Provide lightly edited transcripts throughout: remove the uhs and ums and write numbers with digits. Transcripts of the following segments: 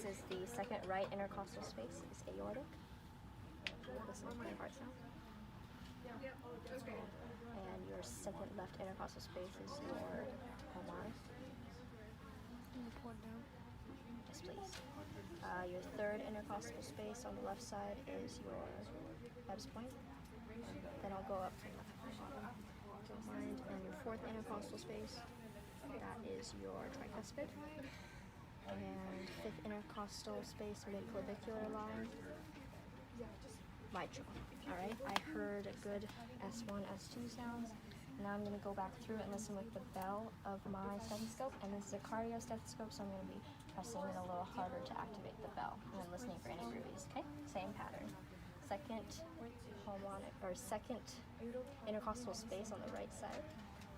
This is the second right intercostal space, is aortic. Listen to my heart sound. And your second left intercostal space is your pulmonary. Yes, please. Your third intercostal space on the left side is your Ebbs point. Then I'll go up to left. And your fourth intercostal space, that is your tricuspid. And fifth intercostal space, mid-clavicular line, mitral. All right, I heard a good S1, S2 sounds. Now I'm going to go back through and listen with the bell of my stethoscope, and this is a cardio stethoscope, so I'm going to be pressing it a little harder to activate the bell, and then listening for any groovies. Okay, same pattern. Second pulmonic or second intercostal space on the right side,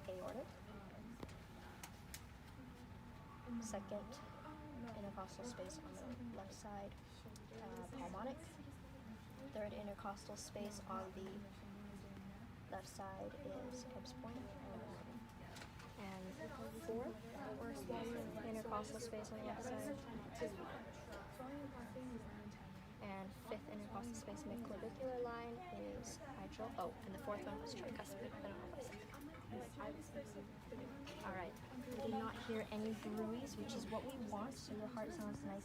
aortic. Second intercostal space on the left side, pulmonic. Third intercostal space on the left side is Ebbs point. And fourth intercostal space on the left side. And fifth intercostal space, mid-clavicular line, is mitral. Oh, and the fourth one was tricuspid. I don't know if I said that. All right. We did not hear any groovies, which is what we want, so your heart sounds nice